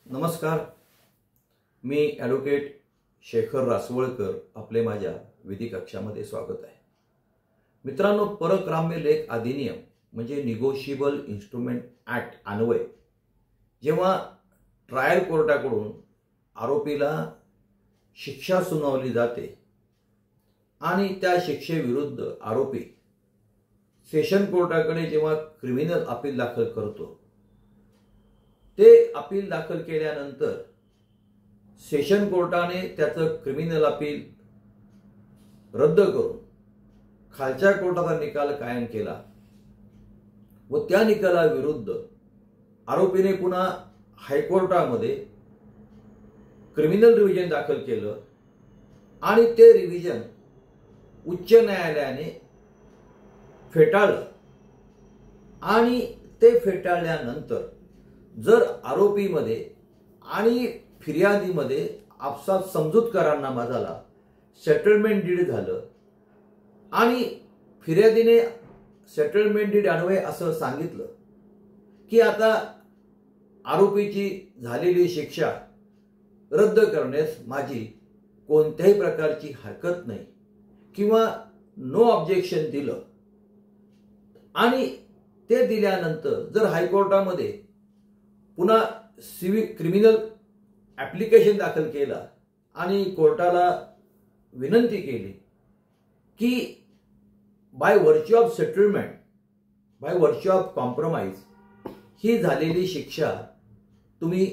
नमस्कार. मी ॲडव्होकेट शेखर रासवळकर आपले माझ्या विधी कक्षामध्ये स्वागत आहे. मित्रांनो, परक्राम्य लेख अधिनियम म्हणजे निगोशिएबल इन्स्ट्रुमेंट ॲक्ट अन्वये जेव्हा ट्रायल कोर्टाकडून आरोपीला शिक्षा सुनावली जाते आणि त्या शिक्षेविरुद्ध आरोपी सेशन कोर्टाकडे जेव्हा क्रिमिनल अपील दाखल करतो, ते अपील दाखल केल्यानंतर सेशन कोर्टाने त्याचं क्रिमिनल अपील रद्द करून खालच्या कोर्टाचा निकाल कायम केला व त्या निकालाविरुद्ध आरोपीने पुन्हा हायकोर्टामध्ये क्रिमिनल रिव्हिजन दाखल केलं आणि ते रिव्हिजन उच्च न्यायालयाने फेटाळलं. आणि ते फेटाळल्यानंतर जर आरोपीमध्ये आणि फिर्यादीमध्ये आपसात समजूत करारनामा झाला, सेटलमेंट डीड झालं आणि फिर्यादीने सेटलमेंट डीड अन्वये असं सांगितलं की आता आरोपीची झालेली शिक्षा रद्द करण्यास माझी कोणत्याही प्रकारची हरकत नाही किंवा नो ऑब्जेक्शन दिलं आणि ते दिल्यानंतर जर हायकोर्टामध्ये पुन्हा क्रिमिनल ॲप्लिकेशन दाखल केला आणि कोर्टाला विनंती केली की by virtue of settlement, by virtue of compromise ही झालेली शिक्षा तुम्ही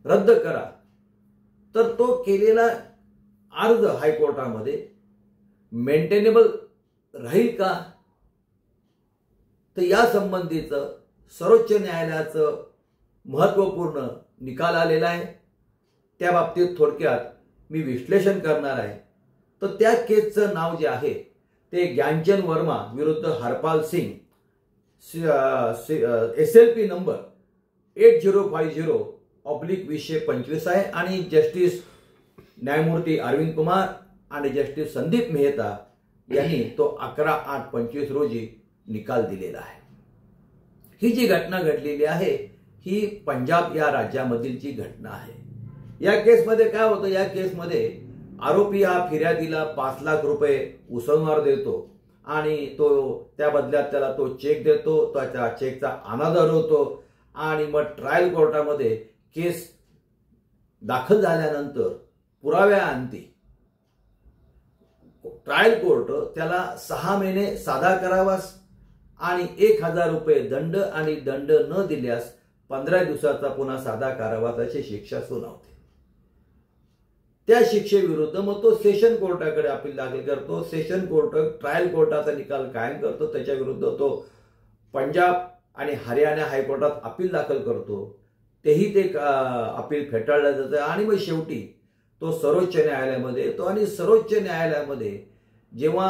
रद्द करा, तर तो केलेला अर्ज हायकोर्टामध्ये मेंटेनेबल राहील का, तर या संबंधीचं सर्वोच्च न्यायालयाचं महत्त्वपूर्ण निकाल आलेला आहे. त्या बाबतीत थोडक्यात मी विश्लेषण करणार आहे. तर त्या केसचं नाव जे आहे ते ज्ञानचंद वर्मा विरुद्ध हरपाल सिंग, SLP नंबर 8050/2025 आहे आणि जस्टिस न्यायमूर्ती अरविंद कुमार आणि जस्टिस संदीप मेहता यांनी तो 11/8/25 रोजी निकाल दिलेला आहे. ही जी घटना घडलेली आहे ही पंजाब या राज्यामधीलची घटना आहे. या केसमध्ये काय होतं, या केसमध्ये आरोपी हा फिर्यादीला 5 लाख रुपये उसळणार देतो आणि तो त्या बदल्यात त्याला तो चेक देतो. त्या चेकचा अनादर होतो आणि मग ट्रायल कोर्टामध्ये केस दाखल झाल्यानंतर पुराव्याअंती ट्रायल कोर्ट त्याला 6 महिने साधा करावास आणि 1000 रुपये दंड आणि दंड न दिल्यास 15 दिवसाचा पुन्हा साधा कारावासाची शिक्षा सुनावते. त्या शिक्षेविरुद्ध मग तो सेशन कोर्टाकडे अपील दाखल करतो. सेशन कोर्ट ट्रायल कोर्टाचा निकाल कायम करतो. त्याच्या विरुद्ध तो पंजाब आणि हरियाणा हायकोर्टात अपील दाखल करतो. तेही ते अपील फेटाळलं जातं आणि मग शेवटी तो सर्वोच्च न्यायालयामध्ये येतो आणि सर्वोच्च न्यायालयामध्ये जेव्हा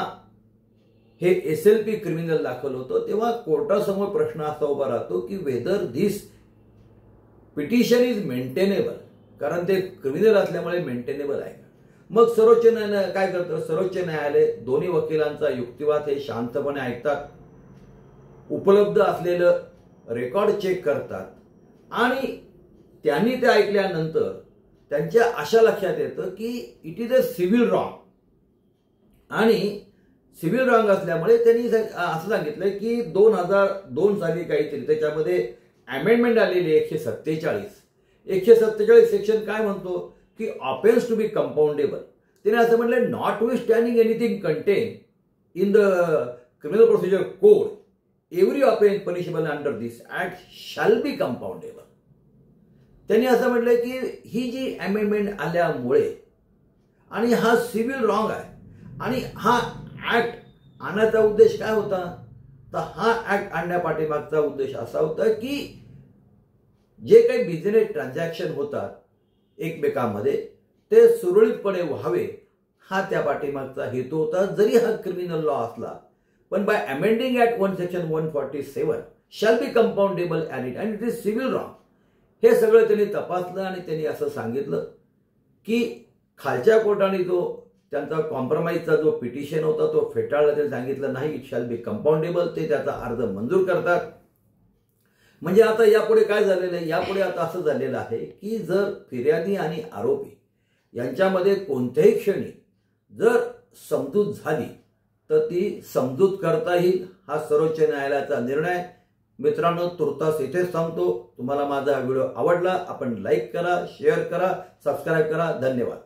हे SLP क्रिमिनल दाखल होतं तेव्हा कोर्टासमोर प्रश्न असा उभा राहतो की whether this petition is maintainable, कारण ते क्रिमिनल असल्यामुळे मेंटेनेबल आहे. मग सर्वोच्च न्यायालय काय करतं, सर्वोच्च न्यायालय दोन्ही वकिलांचा युक्तिवाद हे शांतपणे ऐकतात, उपलब्ध असलेलं रेकॉर्ड चेक करतात आणि त्यांनी ते ऐकल्यानंतर त्यांच्या अशा लक्षात येतं की it is a civil wrong आणि सिव्हिल रॉंग असल्यामुळे त्यांनी असं सांगितलं की 2002 साली काहीतरी त्याच्यामध्ये अमेंडमेंट आलेली 147 सेक्शन काय म्हणतो की ऑफेन्स टू बी कंपाऊंडेबल. त्याने असं म्हटलं notwithstanding anything contain in the criminal procedure code every offence punishable under this act shall be compoundable. त्यांनी असं म्हटलं की ही जी अमेंडमेंट आल्यामुळे आणि हा सिव्हिल रॉंग आहे आणि हा ऍक्ट आणण्याचा उद्देश काय होता, तर हा ऍक्ट आणण्यापाठीमागचा उद्देश असा होता की जे काही बिझनेस ट्रान्झॅक्शन होतात एकमेकांमध्ये ते सुरळीतपणे व्हावे, हा त्या पाठीमागचा हेतू होता. जरी हा क्रिमिनल लॉ असला पण by amending at section 147 shall be compoundable and it is civil wrong. हे सगळं त्यांनी तपासलं आणि त्यांनी असं सांगितलं की खालच्या कोर्टाने जो त्यांचा कॉम्प्रोमाइजचा जो पिटिशन होता तो फेटाळला. त्यांनी सांगितलं नाही, इट शॅल बी कंपाऊंडेबल. ते त्याचा अर्ज मंजूर करतात. म्हणजे आता यापुढे काय झालेलं आहे, यापुढे आता असं झालेलं आहे की जर फिर्यादी आणि आरोपी यांच्यामध्ये कोणत्याही क्षणी जर समजूत झाली तर ती समजूत करता येईल. हा सर्वोच्च न्यायालयाचा निर्णय. मित्रांनो, तुर्तास इथेच थांबतो. तुम्हाला माझा हा व्हिडिओ आवडला, आपण लाईक करा, शेअर करा, सबस्क्राईब करा. धन्यवाद.